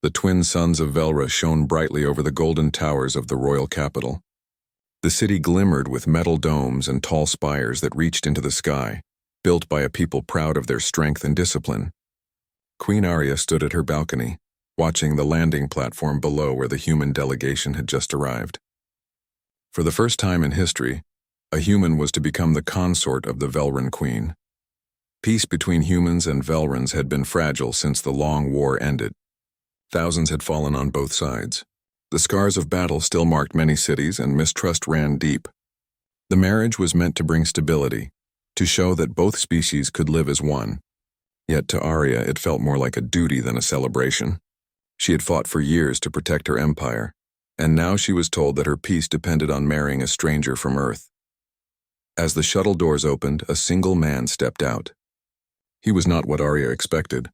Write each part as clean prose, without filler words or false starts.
The twin suns of Velra shone brightly over the golden towers of the royal capital. The city glimmered with metal domes and tall spires that reached into the sky, built by a people proud of their strength and discipline. Queen Arya stood at her balcony, watching the landing platform below where the human delegation had just arrived. For the first time in history, a human was to become the consort of the Velran queen. Peace between humans and Velrans had been fragile since the long war ended. Thousands had fallen on both sides. The scars of battle still marked many cities, and mistrust ran deep. The marriage was meant to bring stability, to show that both species could live as one. Yet to Arya it felt more like a duty than a celebration. She had fought for years to protect her empire, and now she was told that her peace depended on marrying a stranger from Earth. As the shuttle doors opened, a single man stepped out. He was not what Arya expected.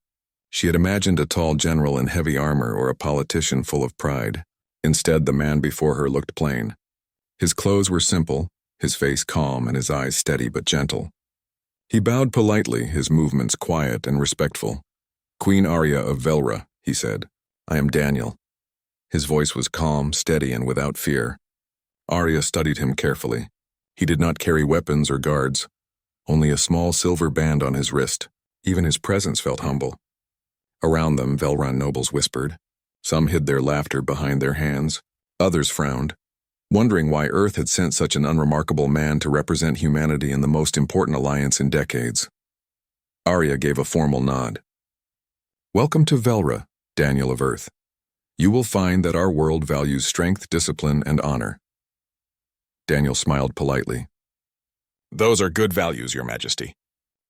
She had imagined a tall general in heavy armor or a politician full of pride. Instead, the man before her looked plain. His clothes were simple, his face calm, and his eyes steady but gentle. He bowed politely, his movements quiet and respectful. "Queen Arya of Velra," he said. "I am Daniel." His voice was calm, steady, and without fear. Arya studied him carefully. He did not carry weapons or guards, only a small silver band on his wrist. Even his presence felt humble. Around them, Velran nobles whispered. Some hid their laughter behind their hands. Others frowned, wondering why Earth had sent such an unremarkable man to represent humanity in the most important alliance in decades. Arya gave a formal nod. "Welcome to Velra, Daniel of Earth. You will find that our world values strength, discipline, and honor." Daniel smiled politely. "Those are good values, Your Majesty.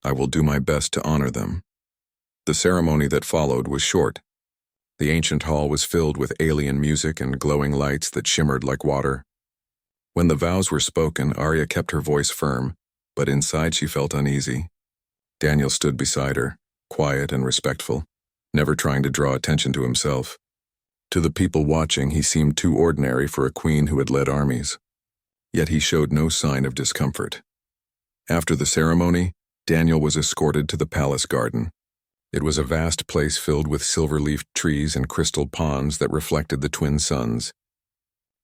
I will do my best to honor them." The ceremony that followed was short. The ancient hall was filled with alien music and glowing lights that shimmered like water. When the vows were spoken, Arya kept her voice firm, but inside she felt uneasy. Daniel stood beside her, quiet and respectful, never trying to draw attention to himself. To the people watching, he seemed too ordinary for a queen who had led armies. Yet he showed no sign of discomfort. After the ceremony, Daniel was escorted to the palace garden. It was a vast place filled with silver-leafed trees and crystal ponds that reflected the twin suns.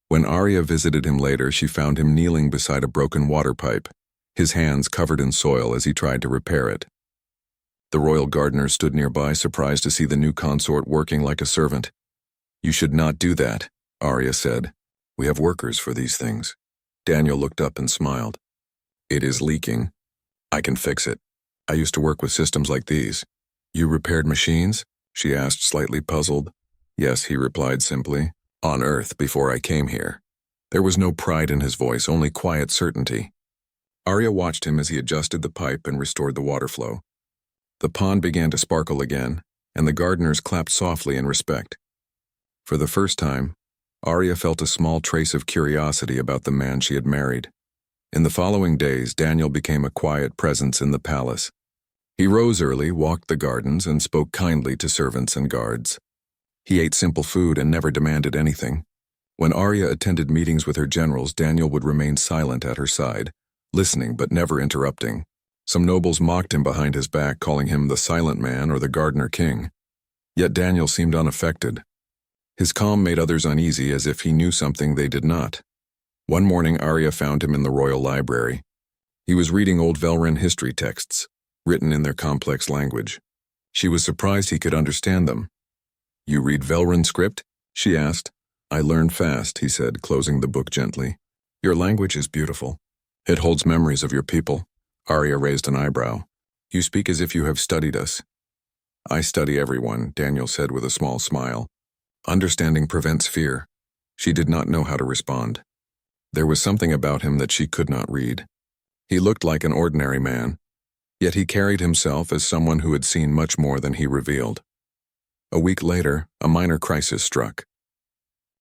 When Arya visited him later, she found him kneeling beside a broken water pipe, his hands covered in soil as he tried to repair it. The royal gardener stood nearby, surprised to see the new consort working like a servant. "You should not do that," Arya said. "We have workers for these things." Daniel looked up and smiled. "It is leaking. I can fix it. I used to work with systems like these." "You repaired machines?" she asked, slightly puzzled. "Yes," he replied simply. "On Earth before I came here." There was no pride in his voice, only quiet certainty. Arya watched him as he adjusted the pipe and restored the water flow. The pond began to sparkle again, and the gardeners clapped softly in respect. For the first time, Arya felt a small trace of curiosity about the man she had married. In the following days, Daniel became a quiet presence in the palace. He rose early, walked the gardens, and spoke kindly to servants and guards. He ate simple food and never demanded anything. When Arya attended meetings with her generals, Daniel would remain silent at her side, listening but never interrupting. Some nobles mocked him behind his back, calling him the Silent Man or the Gardener King. Yet Daniel seemed unaffected. His calm made others uneasy, as if he knew something they did not. One morning, Arya found him in the royal library. He was reading old Velran history texts, written in their complex language. She was surprised he could understand them. "You read Velran script?" she asked. "I learn fast," he said, closing the book gently. "Your language is beautiful. It holds memories of your people." Arya raised an eyebrow. "You speak as if you have studied us." "I study everyone," Daniel said with a small smile. "Understanding prevents fear." She did not know how to respond. There was something about him that she could not read. He looked like an ordinary man, yet he carried himself as someone who had seen much more than he revealed. A week later, a minor crisis struck.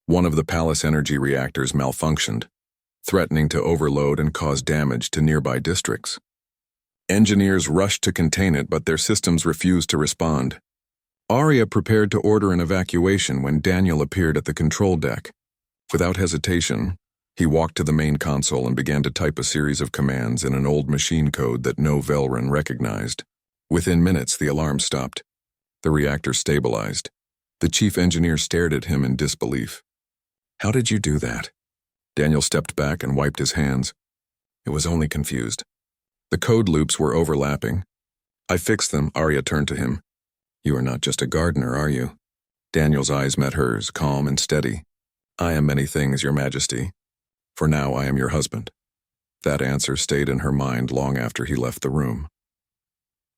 One of the palace energy reactors malfunctioned, threatening to overload and cause damage to nearby districts. Engineers rushed to contain it, but their systems refused to respond. Arya prepared to order an evacuation when Daniel appeared at the control deck. Without hesitation, he walked to the main console and began to type a series of commands in an old machine code that no Velran recognized. Within minutes, the alarm stopped. The reactor stabilized. The chief engineer stared at him in disbelief. "How did you do that?" Daniel stepped back and wiped his hands. It was only confused. The code loops were overlapping. "I fixed them." Arya turned to him. "You are not just a gardener, are you?" Daniel's eyes met hers, calm and steady. "I am many things, Your Majesty. For now, I am your husband." That answer stayed in her mind long after he left the room.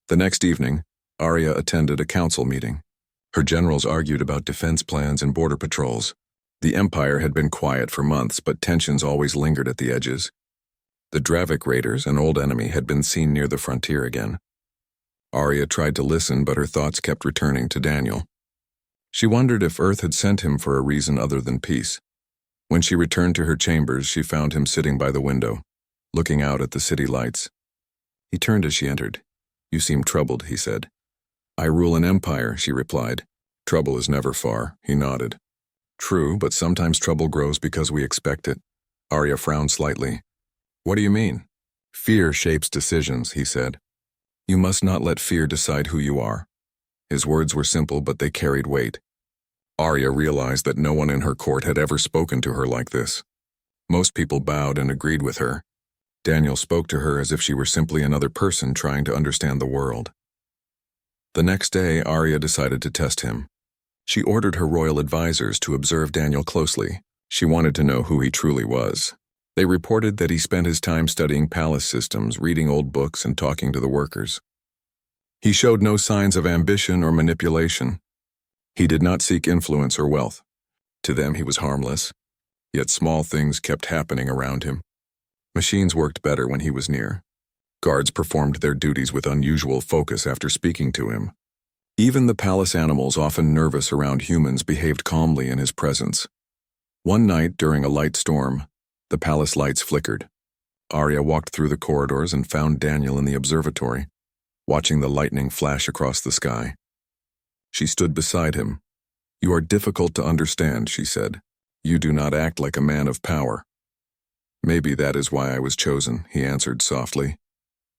The next evening, Arya attended a council meeting. Her generals argued about defense plans and border patrols. The Empire had been quiet for months, but tensions always lingered at the edges. The Dravik raiders, an old enemy, had been seen near the frontier again. Arya tried to listen, but her thoughts kept returning to Daniel. She wondered if Earth had sent him for a reason other than peace. When she returned to her chambers, she found him sitting by the window, looking out at the city lights. He turned as she entered. "You seem troubled," he said. "I rule an empire," she replied. "Trouble is never far," he nodded. "True, but sometimes trouble grows because we expect it." Arya frowned slightly. "What do you mean?" "Fear shapes decisions," he said. "You must not let fear decide who you are." His words were simple, but they carried weight. Arya realized that no one in her court had ever spoken to her like this. Most people bowed and agreed with her. Daniel spoke to her as if she were simply another person trying to understand the world. The next day, Arya decided to test him. She ordered her royal advisors to observe Daniel closely. She wanted to know who he truly was. They reported that he spent his time studying palace systems, reading old books, and talking to the workers. He showed no signs of ambition or manipulation. He did not seek influence or wealth. To them, he was harmless. Yet small things kept happening around him. Machines worked better when he was near. Guards performed their duties with unusual focus after speaking to him. Even the palace animals, often nervous around humans, behaved calmly in his presence. One night, during a light storm, the palace lights flickered. Arya walked through the corridors and found Daniel in the observatory, watching the lightning flash across the sky. She stood beside him. "You are difficult to understand," she said. "You do not act like a man of power." "Maybe that is why I was chosen," he answered softly.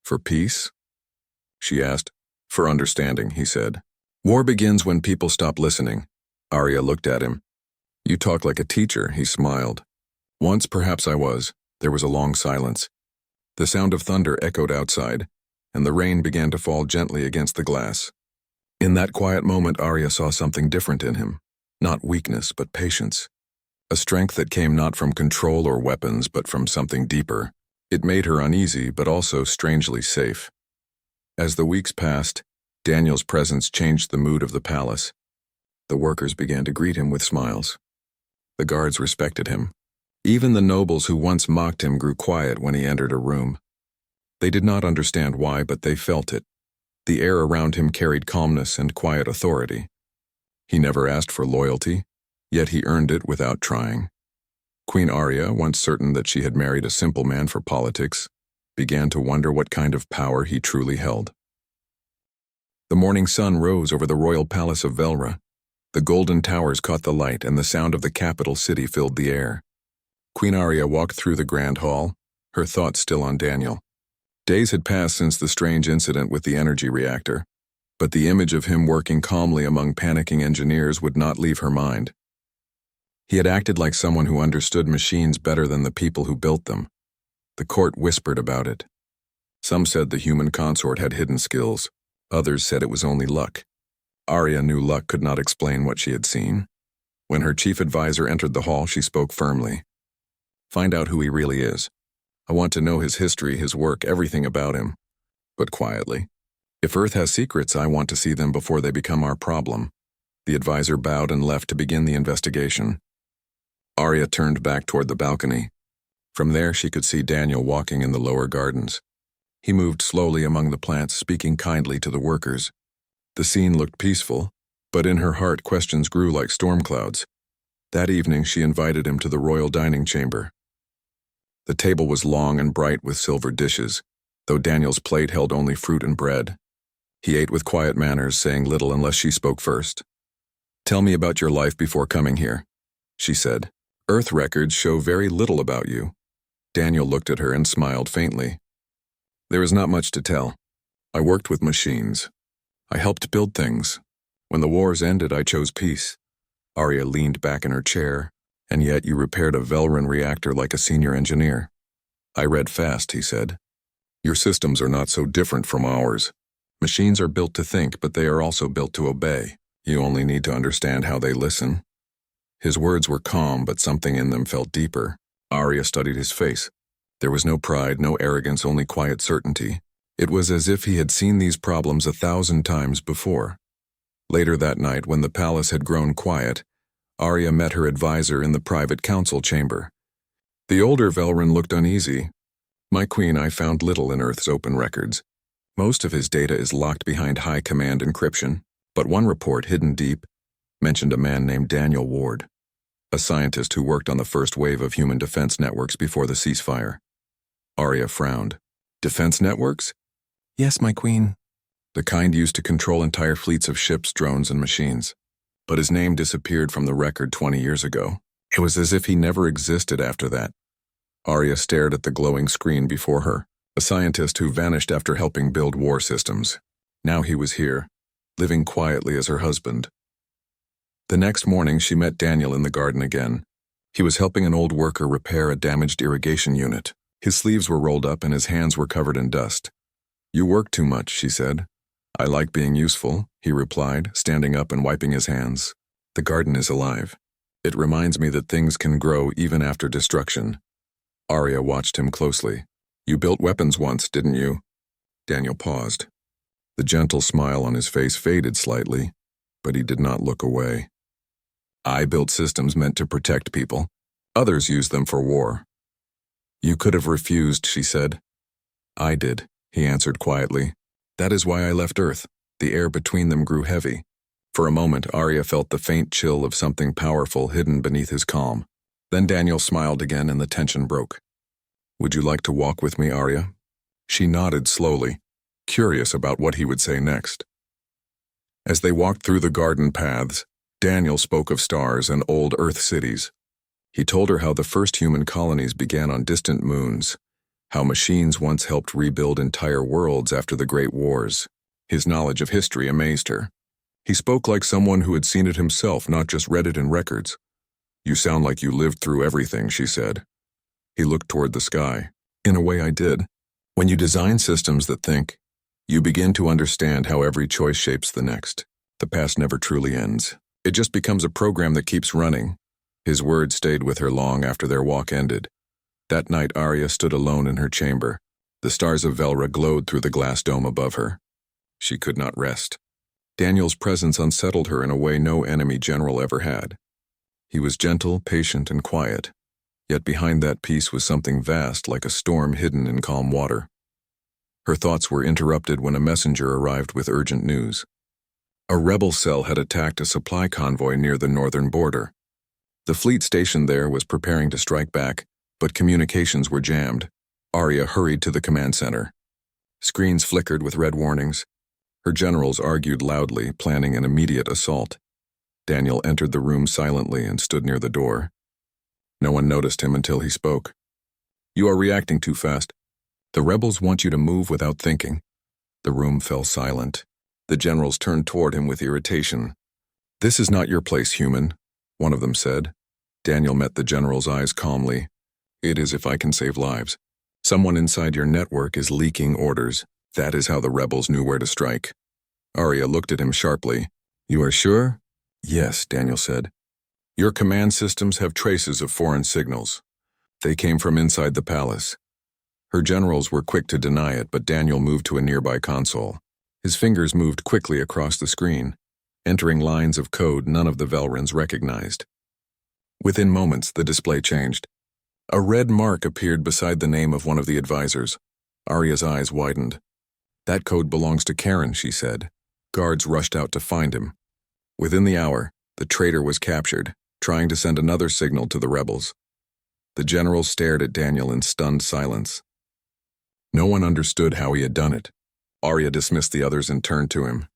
"For peace?" she asked. "For understanding," he said. "War begins when people stop listening." Arya looked at him. "You talk like a teacher," he smiled. "Once perhaps I was." There was a long silence. The sound of thunder echoed outside, and the rain began to fall gently against the glass. In that quiet moment, Arya saw something different in him. Not weakness, but patience. A strength that came not from control or weapons, but from something deeper. It made her uneasy, but also strangely safe. As the weeks passed, Daniel's presence changed the mood of the palace. The workers began to greet him with smiles. The guards respected him. Even the nobles who once mocked him grew quiet when he entered a room. They did not understand why, but they felt it. The air around him carried calmness and quiet authority. He never asked for loyalty, yet he earned it without trying. Queen Arya, once certain that she had married a simple man for politics, began to wonder what kind of power he truly held. The morning sun rose over the royal palace of Velra. The golden towers caught the light, and the sound of the capital city filled the air. Queen Arya walked through the grand hall, her thoughts still on Daniel. Days had passed since the strange incident with the energy reactor, but the image of him working calmly among panicking engineers would not leave her mind. He had acted like someone who understood machines better than the people who built them. The court whispered about it. Some said the human consort had hidden skills. Others said it was only luck. Arya knew luck could not explain what she had seen. When her chief advisor entered the hall, she spoke firmly. "Find out who he really is. I want to know his history, his work, everything about him." But quietly. "If Earth has secrets, I want to see them before they become our problem." The advisor bowed and left to begin the investigation. Arya turned back toward the balcony. From there, she could see Daniel walking in the lower gardens. He moved slowly among the plants, speaking kindly to the workers. The scene looked peaceful, but in her heart questions grew like storm clouds. That evening, she invited him to the royal dining chamber. The table was long and bright with silver dishes, though Daniel's plate held only fruit and bread. He ate with quiet manners, saying little unless she spoke first. "Tell me about your life before coming here," she said. "Earth records show very little about you." Daniel looked at her and smiled faintly. "There is not much to tell. I worked with machines. I helped build things. When the wars ended, I chose peace. Arya leaned back in her chair. And yet you repaired a Velran reactor like a senior engineer. I read fast, he said. Your systems are not so different from ours. Machines are built to think, but they are also built to obey. You only need to understand how they listen. His words were calm, but something in them felt deeper. Arya studied his face. There was no pride, no arrogance, only quiet certainty. It was as if he had seen these problems 1,000 times before. Later that night, when the palace had grown quiet, Arya met her advisor in the private council chamber. The older Velran looked uneasy. My queen, I found little in Earth's open records. Most of his data is locked behind high command encryption, but one report, hidden deep, mentioned a man named Daniel Ward, a scientist who worked on the first wave of human defense networks before the ceasefire. Arya frowned. Defense networks? Yes, my queen. The kind used to control entire fleets of ships, drones, and machines. But his name disappeared from the record 20 years ago. It was as if he never existed after that. Arya stared at the glowing screen before her, a scientist who vanished after helping build war systems. Now he was here, living quietly as her husband. The next morning, she met Daniel in the garden again. He was helping an old worker repair a damaged irrigation unit. His sleeves were rolled up and his hands were covered in dust. You work too much, she said. I like being useful, he replied, standing up and wiping his hands. The garden is alive. It reminds me that things can grow even after destruction. Arya watched him closely. You built weapons once, didn't you? Daniel paused. The gentle smile on his face faded slightly, but he did not look away. I built systems meant to protect people. Others used them for war. You could have refused, she said. I did, he answered quietly. That is why I left Earth. The air between them grew heavy. For a moment, Arya felt the faint chill of something powerful hidden beneath his calm. Then Daniel smiled again and the tension broke. Would you like to walk with me, Arya? She nodded slowly, curious about what he would say next. As they walked through the garden paths, Daniel spoke of stars and old Earth cities. He told her how the first human colonies began on distant moons, how machines once helped rebuild entire worlds after the Great Wars. His knowledge of history amazed her. He spoke like someone who had seen it himself, not just read it in records. You sound like you lived through everything, she said. He looked toward the sky. In a way, I did. When you design systems that think, you begin to understand how every choice shapes the next. The past never truly ends. It just becomes a program that keeps running. His words stayed with her long after their walk ended. That night, Arya stood alone in her chamber. The stars of Velra glowed through the glass dome above her. She could not rest. Daniel's presence unsettled her in a way no enemy general ever had. He was gentle, patient, and quiet. Yet behind that peace was something vast, like a storm hidden in calm water. Her thoughts were interrupted when a messenger arrived with urgent news. A rebel cell had attacked a supply convoy near the northern border. The fleet stationed there was preparing to strike back, but communications were jammed. Arya hurried to the command center. Screens flickered with red warnings. Her generals argued loudly, planning an immediate assault. Daniel entered the room silently and stood near the door. No one noticed him until he spoke. You are reacting too fast. The rebels want you to move without thinking. The room fell silent. The generals turned toward him with irritation. This is not your place, human, one of them said. Daniel met the general's eyes calmly. It is if I can save lives. Someone inside your network is leaking orders. That is how the rebels knew where to strike. Arya looked at him sharply. You are sure? Yes, Daniel said. Your command systems have traces of foreign signals. They came from inside the palace. Her generals were quick to deny it, but Daniel moved to a nearby console. His fingers moved quickly across the screen, entering lines of code none of the Velrans recognized. Within moments, the display changed. A red mark appeared beside the name of one of the advisors. Arya's eyes widened. That code belongs to Karen, she said. Guards rushed out to find him. Within the hour, the traitor was captured, trying to send another signal to the rebels. The generals stared at Daniel in stunned silence. No one understood how he had done it. Arya dismissed the others and turned to him.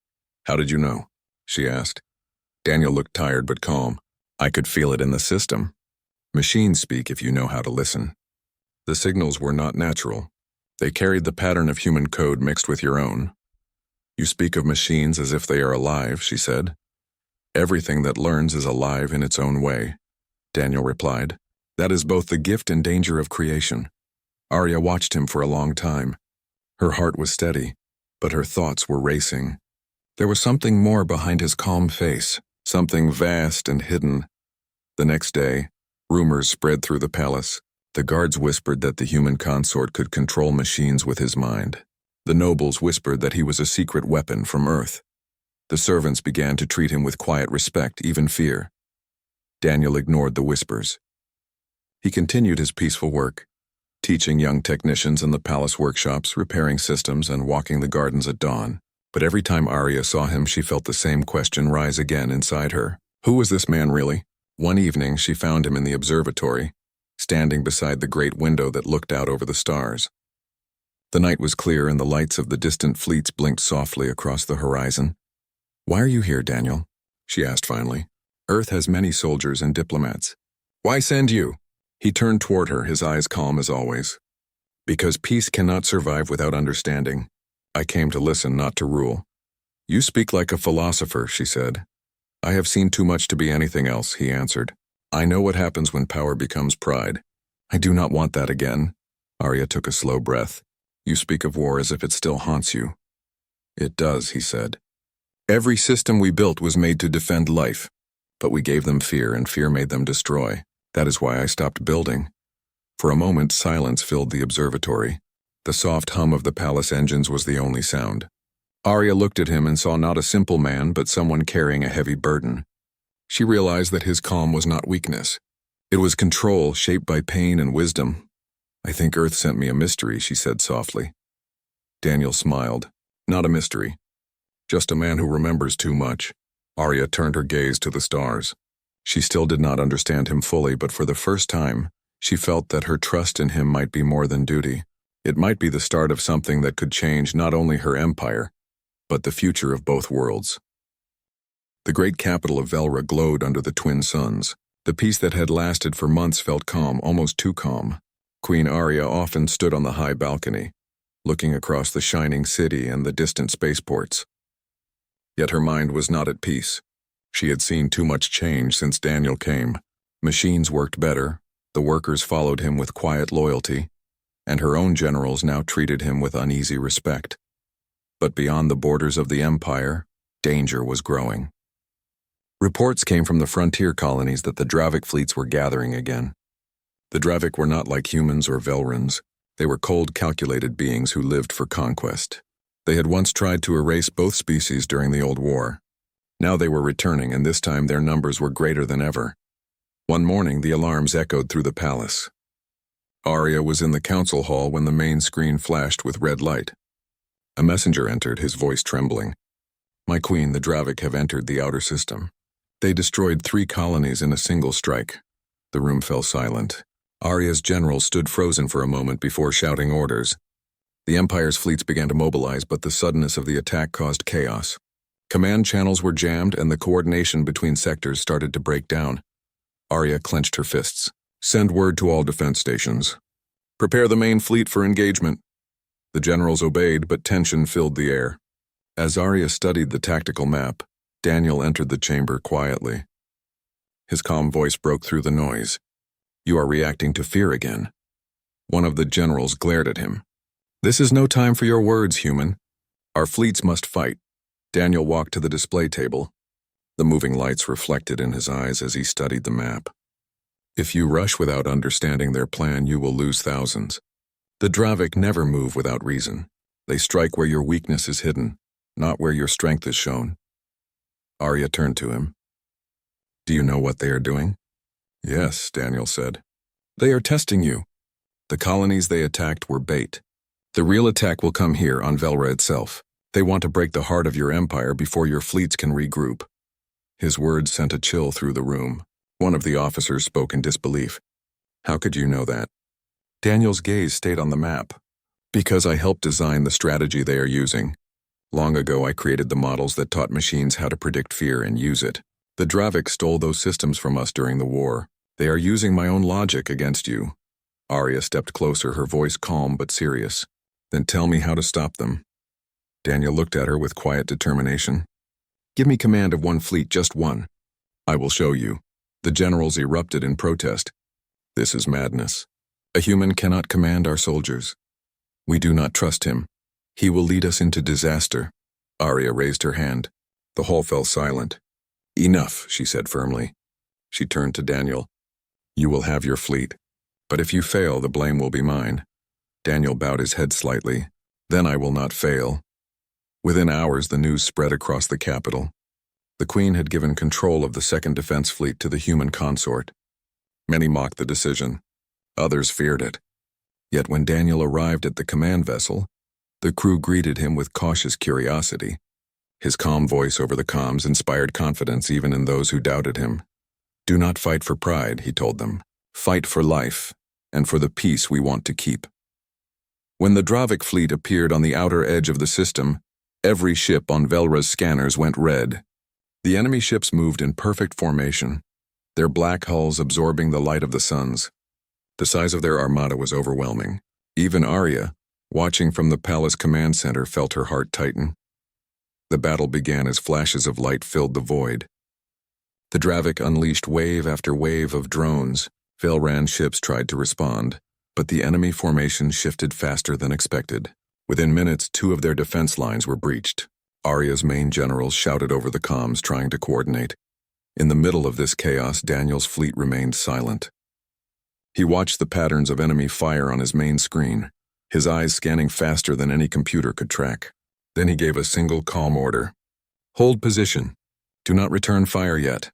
How did you know? She asked. Daniel looked tired but calm. I could feel it in the system. Machines speak if you know how to listen. The signals were not natural. They carried the pattern of human code mixed with your own. You speak of machines as if they are alive, she said. Everything that learns is alive in its own way, Daniel replied. That is both the gift and danger of creation. Arya watched him for a long time. Her heart was steady, but her thoughts were racing. There was something more behind his calm face, something vast and hidden. The next day, rumors spread through the palace. The guards whispered that the human consort could control machines with his mind. The nobles whispered that he was a secret weapon from Earth. The servants began to treat him with quiet respect, even fear. Daniel ignored the whispers. He continued his peaceful work, teaching young technicians in the palace workshops, repairing systems, and walking the gardens at dawn. But every time Arya saw him, she felt the same question rise again inside her. Who was this man really? One evening, she found him in the observatory, standing beside the great window that looked out over the stars. The night was clear and the lights of the distant fleets blinked softly across the horizon. Why are you here, Daniel? She asked finally. Earth has many soldiers and diplomats. Why send you? He turned toward her, his eyes calm as always. Because peace cannot survive without understanding. I came to listen, not to rule. You speak like a philosopher, she said. I have seen too much to be anything else, he answered. I know what happens when power becomes pride. I do not want that again. Arya took a slow breath. You speak of war as if it still haunts you. It does, he said. Every system we built was made to defend life, but we gave them fear, and fear made them destroy. That is why I stopped building. For a moment, silence filled the observatory. The soft hum of the palace engines was the only sound. Arya looked at him and saw not a simple man, but someone carrying a heavy burden. She realized that his calm was not weakness. It was control shaped by pain and wisdom. I think Earth sent me a mystery, she said softly. Daniel smiled. Not a mystery. Just a man who remembers too much. Arya turned her gaze to the stars. She still did not understand him fully, but for the first time, she felt that her trust in him might be more than duty. It might be the start of something that could change not only her empire, but the future of both worlds. The great capital of Velra glowed under the twin suns. The peace that had lasted for months felt calm, almost too calm. Queen Arya often stood on the high balcony, looking across the shining city and the distant spaceports. Yet her mind was not at peace. She had seen too much change since Daniel came. Machines worked better, the workers followed him with quiet loyalty, and her own generals now treated him with uneasy respect. But beyond the borders of the empire, danger was growing. Reports came from the frontier colonies that the Dravik fleets were gathering again. The Dravik were not like humans or Velrans. They were cold, calculated beings who lived for conquest. They had once tried to erase both species during the Old War. Now they were returning, and this time their numbers were greater than ever. One morning, the alarms echoed through the palace. Arya was in the council hall when the main screen flashed with red light. A messenger entered, his voice trembling. My queen, the Dravik have entered the outer system. They destroyed 3 colonies in a single strike. The room fell silent. Arya's generals stood frozen for a moment before shouting orders. The Empire's fleets began to mobilize, but the suddenness of the attack caused chaos. Command channels were jammed, and the coordination between sectors started to break down. Arya clenched her fists. Send word to all defense stations. Prepare the main fleet for engagement. The generals obeyed, but tension filled the air. As Arya studied the tactical map, Daniel entered the chamber quietly. His calm voice broke through the noise. You are reacting to fear again. One of the generals glared at him. This is no time for your words, human. Our fleets must fight. Daniel walked to the display table. The moving lights reflected in his eyes as he studied the map. If you rush without understanding their plan, you will lose thousands. The Dravik never move without reason. They strike where your weakness is hidden, not where your strength is shown. Arya turned to him. Do you know what they are doing? Yes, Daniel said. They are testing you. The colonies they attacked were bait. The real attack will come here on Velra itself. They want to break the heart of your empire before your fleets can regroup. His words sent a chill through the room. One of the officers spoke in disbelief. How could you know that? Daniel's gaze stayed on the map. Because I helped design the strategy they are using. Long ago I created the models that taught machines how to predict fear and use it. The Dravik stole those systems from us during the war. They are using my own logic against you. Arya stepped closer, her voice calm but serious. Then tell me how to stop them. Daniel looked at her with quiet determination. Give me command of one fleet, just one. I will show you. The generals erupted in protest. This is madness. A human cannot command our soldiers. We do not trust him. He will lead us into disaster. Arya raised her hand. The hall fell silent. Enough, she said firmly. She turned to Daniel. You will have your fleet. But if you fail, the blame will be mine. Daniel bowed his head slightly. Then I will not fail. Within hours, the news spread across the capital. The Queen had given control of the Second Defense Fleet to the human consort. Many mocked the decision. Others feared it. Yet when Daniel arrived at the command vessel, the crew greeted him with cautious curiosity. His calm voice over the comms inspired confidence even in those who doubted him. Do not fight for pride, he told them. Fight for life, and for the peace we want to keep. When the Dravik fleet appeared on the outer edge of the system, every ship on Velra's scanners went red. The enemy ships moved in perfect formation, their black hulls absorbing the light of the suns. The size of their armada was overwhelming. Even Arya, watching from the palace command center, felt her heart tighten. The battle began as flashes of light filled the void. The Dravik unleashed wave after wave of drones. Velran ships tried to respond, but the enemy formation shifted faster than expected. Within minutes, 2 of their defense lines were breached. Arya's main generals shouted over the comms, trying to coordinate. In the middle of this chaos, Daniel's fleet remained silent. He watched the patterns of enemy fire on his main screen, his eyes scanning faster than any computer could track. Then he gave a single calm order. Hold position. Do not return fire yet.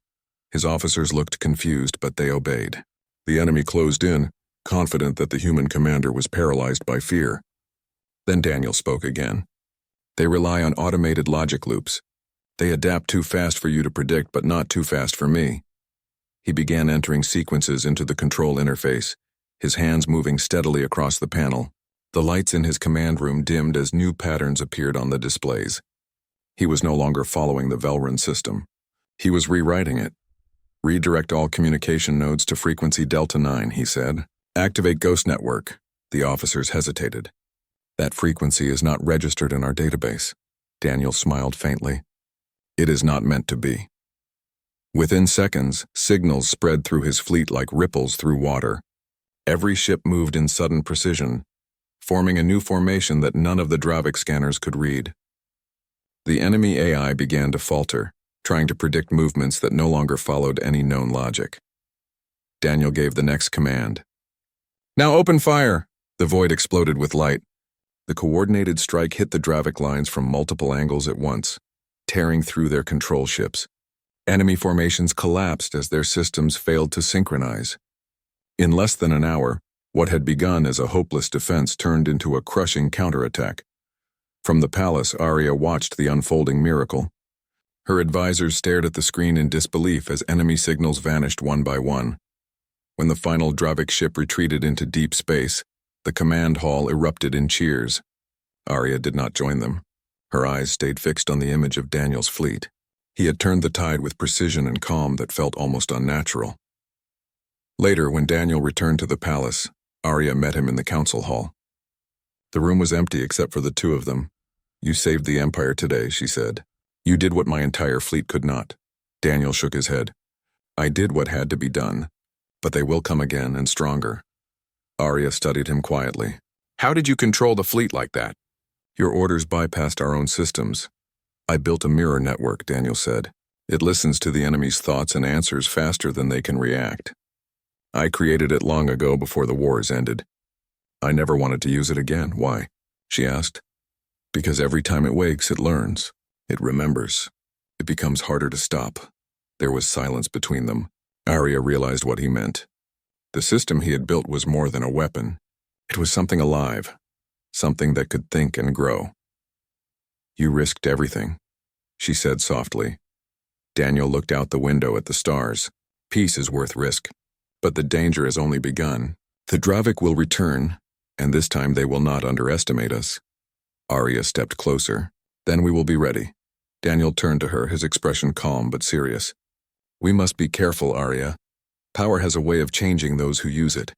His officers looked confused, but they obeyed. The enemy closed in, confident that the human commander was paralyzed by fear. Then Daniel spoke again. They rely on automated logic loops. They adapt too fast for you to predict, but not too fast for me. He began entering sequences into the control interface, his hands moving steadily across the panel. The lights in his command room dimmed as new patterns appeared on the displays. He was no longer following the Velran system. He was rewriting it. Redirect all communication nodes to frequency Delta 9, he said. Activate Ghost Network. The officers hesitated. That frequency is not registered in our database. Daniel smiled faintly. It is not meant to be. Within seconds, signals spread through his fleet like ripples through water. Every ship moved in sudden precision, forming a new formation that none of the Dravik scanners could read. The enemy AI began to falter, trying to predict movements that no longer followed any known logic. Daniel gave the next command. Now open fire! The void exploded with light. The coordinated strike hit the Dravik lines from multiple angles at once, tearing through their control ships. Enemy formations collapsed as their systems failed to synchronize. In less than an hour, what had begun as a hopeless defense turned into a crushing counterattack. From the palace, Arya watched the unfolding miracle. Her advisors stared at the screen in disbelief as enemy signals vanished one by one. When the final Dravik ship retreated into deep space, the command hall erupted in cheers. Arya did not join them. Her eyes stayed fixed on the image of Daniel's fleet. He had turned the tide with precision and calm that felt almost unnatural. Later, when Daniel returned to the palace, Arya met him in the council hall. The room was empty except for the 2 of them. You saved the Empire today, she said. You did what my entire fleet could not. Daniel shook his head. I did what had to be done, but they will come again and stronger. Arya studied him quietly. How did you control the fleet like that? Your orders bypassed our own systems. I built a mirror network, Daniel said. It listens to the enemy's thoughts and answers faster than they can react. I created it long ago before the wars ended. I never wanted to use it again. Why? She asked. Because every time it wakes, it learns. It remembers. It becomes harder to stop. There was silence between them. Arya realized what he meant. The system he had built was more than a weapon. It was something alive, something that could think and grow. You risked everything, she said softly. Daniel looked out the window at the stars. Peace is worth risk, but the danger has only begun. The Dravik will return, and this time they will not underestimate us. Arya stepped closer. Then we will be ready. Daniel turned to her, his expression calm but serious. We must be careful, Arya. Power has a way of changing those who use it.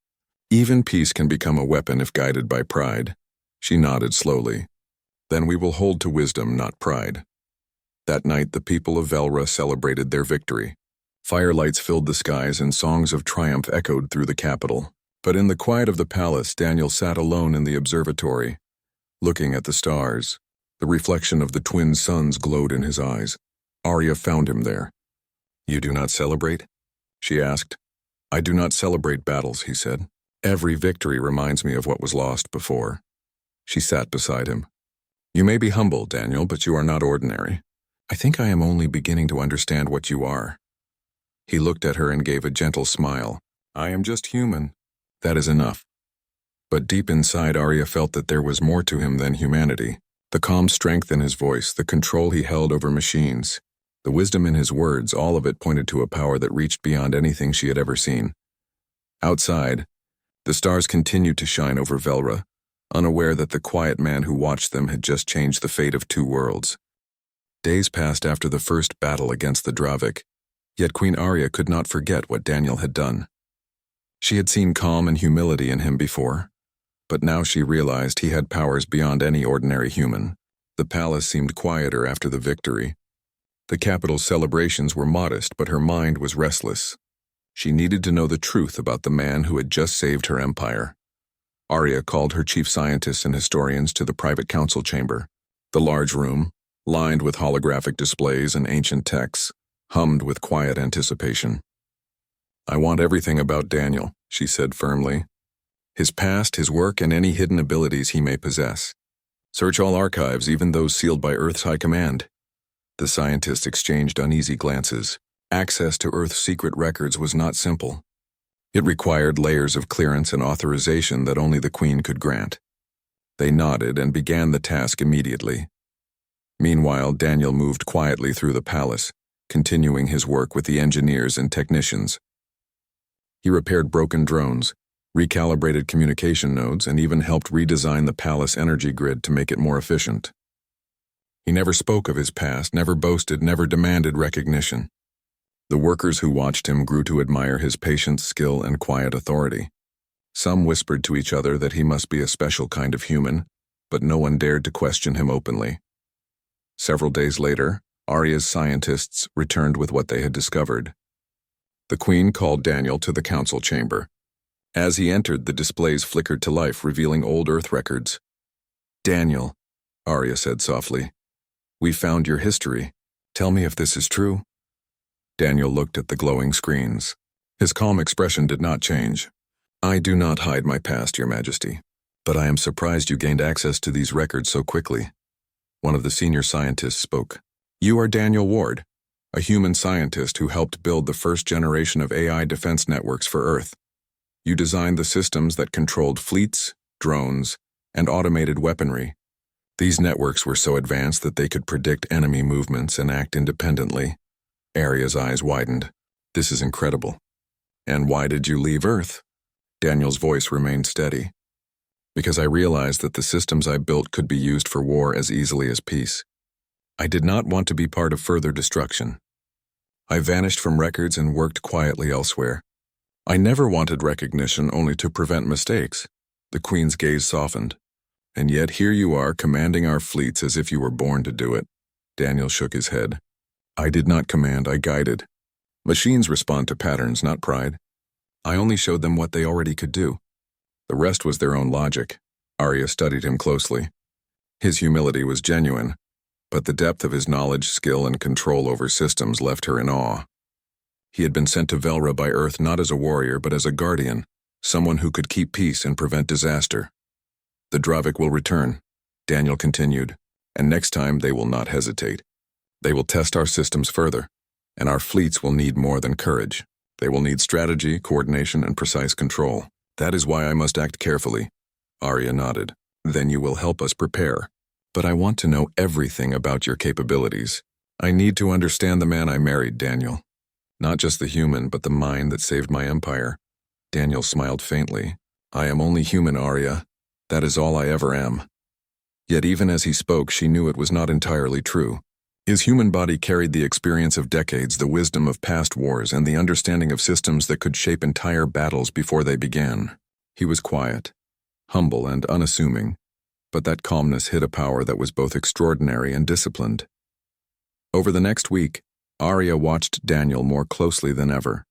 Even peace can become a weapon if guided by pride. She nodded slowly. Then we will hold to wisdom, not pride. That night, the people of Velra celebrated their victory. Firelights filled the skies and songs of triumph echoed through the capital. But in the quiet of the palace, Daniel sat alone in the observatory, looking at the stars. The reflection of the twin suns glowed in his eyes. Arya found him there. "You do not celebrate?" she asked. "I do not celebrate battles," he said. "Every victory reminds me of what was lost before." She sat beside him. "You may be humble, Daniel, but you are not ordinary. I think I am only beginning to understand what you are." He looked at her and gave a gentle smile. "I am just human. That is enough." But deep inside, Arya felt that there was more to him than humanity. The calm strength in his voice, the control he held over machines, the wisdom in his words, all of it pointed to a power that reached beyond anything she had ever seen. Outside, the stars continued to shine over Velra, unaware that the quiet man who watched them had just changed the fate of two worlds. Days passed after the first battle against the Dravik, yet Queen Arya could not forget what Daniel had done. She had seen calm and humility in him before, but now she realized he had powers beyond any ordinary human. The palace seemed quieter after the victory. The capital's celebrations were modest, but her mind was restless. She needed to know the truth about the man who had just saved her empire. Arya called her chief scientists and historians to the private council chamber. The large room, lined with holographic displays and ancient texts, hummed with quiet anticipation. "I want everything about Daniel," she said firmly. "His past, his work, and any hidden abilities he may possess. Search all archives, even those sealed by Earth's High Command." The scientists exchanged uneasy glances. Access to Earth's secret records was not simple. It required layers of clearance and authorization that only the Queen could grant. They nodded and began the task immediately. Meanwhile, Daniel moved quietly through the palace, continuing his work with the engineers and technicians. He repaired broken drones, recalibrated communication nodes, and even helped redesign the palace energy grid to make it more efficient. He never spoke of his past, never boasted, never demanded recognition. The workers who watched him grew to admire his patience, skill, and quiet authority. Some whispered to each other that he must be a special kind of human, but no one dared to question him openly. Several days later, Arya's scientists returned with what they had discovered. The Queen called Daniel to the council chamber. As he entered, the displays flickered to life, revealing old Earth records. "Daniel," Arya said softly, "we found your history. Tell me if this is true." Daniel looked at the glowing screens. His calm expression did not change. "I do not hide my past, Your Majesty, but I am surprised you gained access to these records so quickly." One of the senior scientists spoke. "You are Daniel Ward, a human scientist who helped build the first generation of AI defense networks for Earth. You designed the systems that controlled fleets, drones, and automated weaponry. These networks were so advanced that they could predict enemy movements and act independently." Arya's eyes widened. "This is incredible. And why did you leave Earth?" Daniel's voice remained steady. "Because I realized that the systems I built could be used for war as easily as peace. I did not want to be part of further destruction. I vanished from records and worked quietly elsewhere. I never wanted recognition, only to prevent mistakes." The Queen's gaze softened. "And yet here you are, commanding our fleets as if you were born to do it." Daniel shook his head. "I did not command, I guided. Machines respond to patterns, not pride. I only showed them what they already could do. The rest was their own logic." Arya studied him closely. His humility was genuine, but the depth of his knowledge, skill, and control over systems left her in awe. He had been sent to Velra by Earth not as a warrior, but as a guardian, someone who could keep peace and prevent disaster. "The Dravik will return," Daniel continued, "and next time they will not hesitate. They will test our systems further, and our fleets will need more than courage. They will need strategy, coordination, and precise control. That is why I must act carefully." Arya nodded. "Then you will help us prepare. But I want to know everything about your capabilities. I need to understand the man I married, Daniel. Not just the human, but the mind that saved my empire." Daniel smiled faintly. "I am only human, Arya. That is all I ever am." Yet even as he spoke, she knew it was not entirely true. His human body carried the experience of decades, the wisdom of past wars, and the understanding of systems that could shape entire battles before they began. He was quiet, humble, and unassuming, but that calmness hid a power that was both extraordinary and disciplined. Over the next week, Arya watched Daniel more closely than ever.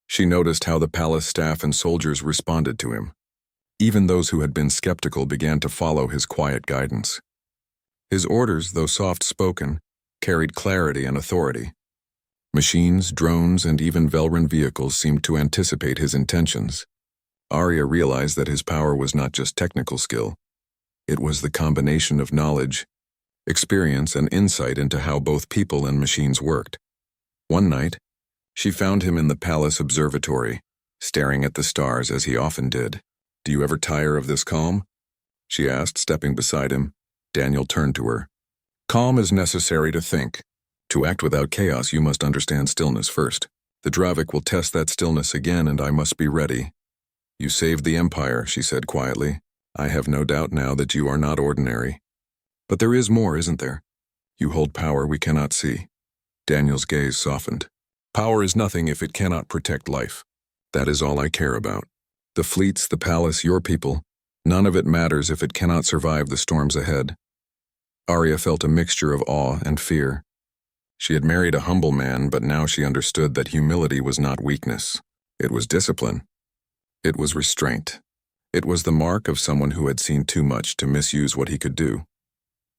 She noticed how the palace staff and soldiers responded to him. Even those who had been skeptical began to follow his quiet guidance. His orders, though soft-spoken, carried clarity and authority. Machines, drones, and even Velryn vehicles seemed to anticipate his intentions. Arya realized that his power was not just technical skill. It was the combination of knowledge, experience, and insight into how both people and machines worked. One night, she found him in the palace observatory, staring at the stars as he often did. "Do you ever tire of this calm?" she asked, stepping beside him. Daniel turned to her. "Calm is necessary to think. To act without chaos, you must understand stillness first. The Dravik will test that stillness again, and I must be ready." "You saved the Empire," she said quietly. "I have no doubt now that you are not ordinary. But there is more, isn't there? You hold power we cannot see." Daniel's gaze softened. "Power is nothing if it cannot protect life. That is all I care about. The fleets, the palace, your people, none of it matters if it cannot survive the storms ahead." Arya felt a mixture of awe and fear. She had married a humble man, but now she understood that humility was not weakness. It was discipline. It was restraint. It was the mark of someone who had seen too much to misuse what he could do.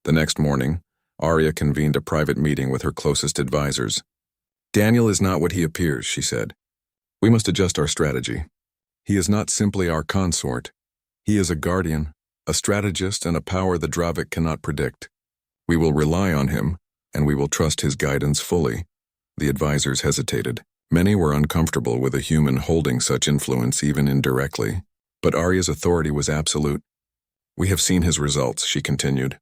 The next morning, Arya convened a private meeting with her closest advisors. "Daniel is not what he appears," she said. "We must adjust our strategy. He is not simply our consort. He is a guardian, a strategist, and a power the Dravik cannot predict. We will rely on him, and we will trust his guidance fully." The advisors hesitated. Many were uncomfortable with a human holding such influence even indirectly, but Arya's authority was absolute. "We have seen his results," she continued.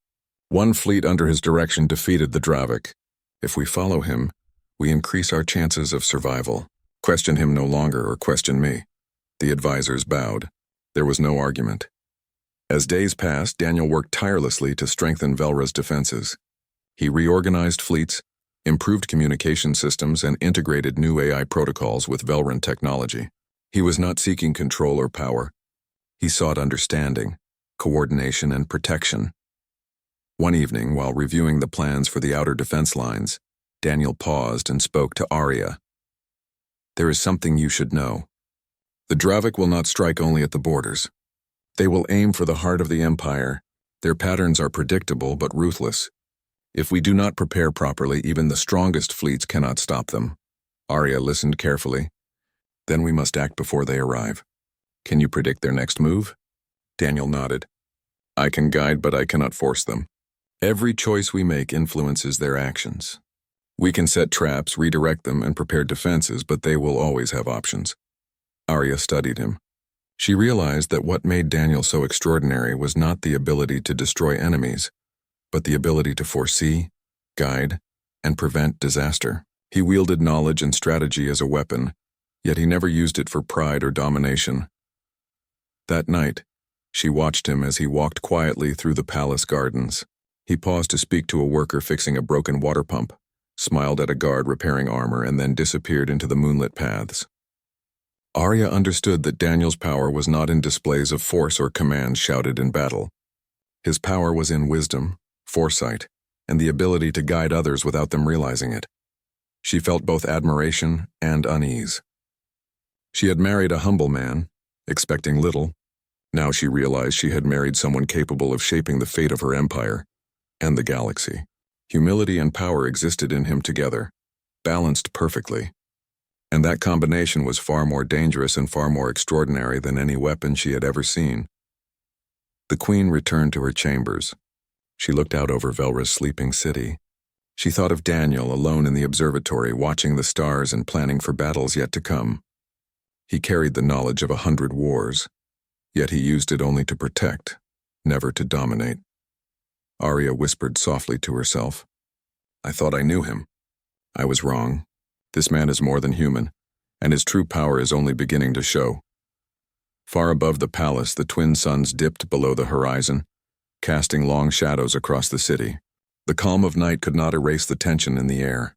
"One fleet under his direction defeated the Dravik. If we follow him, we increase our chances of survival. Question him no longer, or question me." The advisors bowed. There was no argument. As days passed, Daniel worked tirelessly to strengthen Velra's defenses. He reorganized fleets, improved communication systems, and integrated new AI protocols with Velryn technology. He was not seeking control or power. He sought understanding, coordination, and protection. One evening, while reviewing the plans for the outer defense lines, Daniel paused and spoke to Arya. "There is something you should know. The Dravik will not strike only at the borders. They will aim for the heart of the Empire. Their patterns are predictable but ruthless. If we do not prepare properly, even the strongest fleets cannot stop them." Arya listened carefully. "Then we must act before they arrive. Can you predict their next move?" Daniel nodded. "I can guide, but I cannot force them. Every choice we make influences their actions. We can set traps, redirect them, and prepare defenses, but they will always have options." Arya studied him. She realized that what made Daniel so extraordinary was not the ability to destroy enemies, but the ability to foresee, guide, and prevent disaster. He wielded knowledge and strategy as a weapon, yet he never used it for pride or domination. That night, she watched him as he walked quietly through the palace gardens. He paused to speak to a worker fixing a broken water pump, smiled at a guard repairing armor, and then disappeared into the moonlit paths. Arya understood that Daniel's power was not in displays of force or command shouted in battle. His power was in wisdom, foresight, and the ability to guide others without them realizing it. She felt both admiration and unease. She had married a humble man, expecting little. Now she realized she had married someone capable of shaping the fate of her empire and the galaxy. Humility and power existed in him together, balanced perfectly. And that combination was far more dangerous and far more extraordinary than any weapon she had ever seen. The queen returned to her chambers. She looked out over Velra's sleeping city. She thought of Daniel alone in the observatory, watching the stars and planning for battles yet to come. He carried the knowledge of 100 wars, yet he used it only to protect, never to dominate. Arya whispered softly to herself, "I thought I knew him. I was wrong. This man is more than human, and his true power is only beginning to show." Far above the palace, the twin suns dipped below the horizon, casting long shadows across the city. The calm of night could not erase the tension in the air.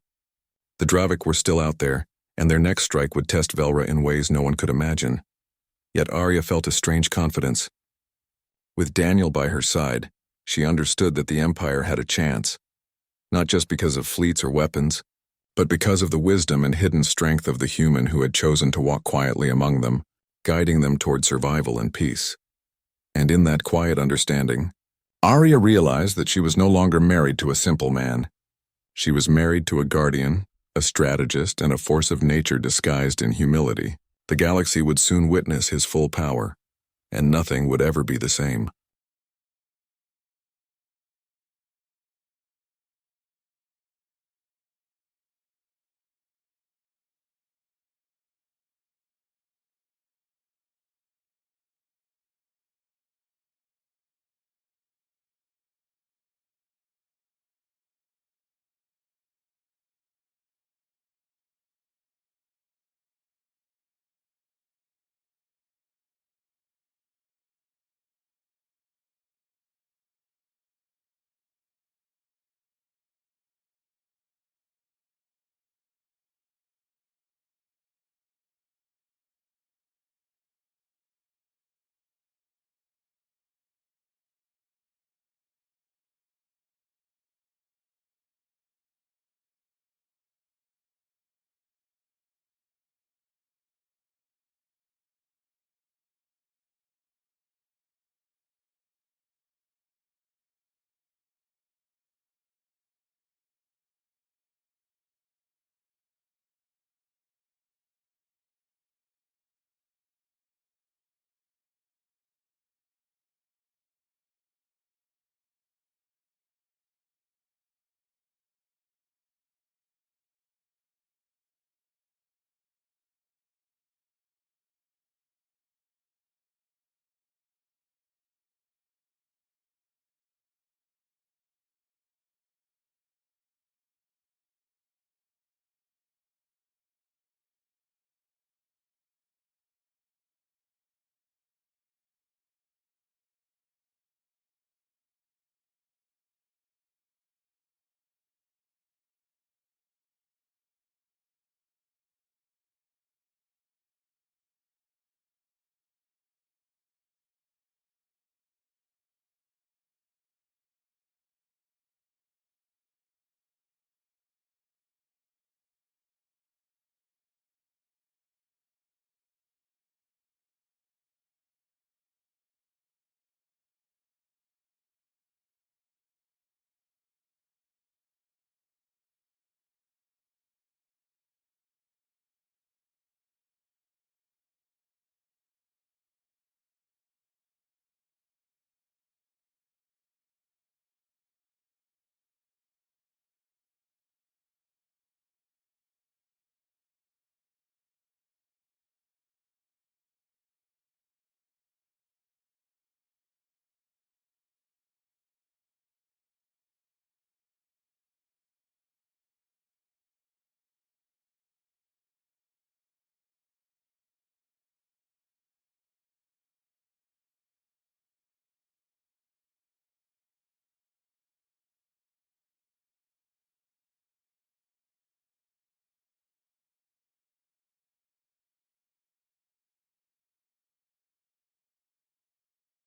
The Dravik were still out there, and their next strike would test Velra in ways no one could imagine. Yet Arya felt a strange confidence. With Daniel by her side, she understood that the Empire had a chance, not just because of fleets or weapons, but because of the wisdom and hidden strength of the human who had chosen to walk quietly among them, guiding them toward survival and peace. And in that quiet understanding, Arya realized that she was no longer married to a simple man. She was married to a guardian, a strategist, and a force of nature disguised in humility. The galaxy would soon witness his full power, and nothing would ever be the same.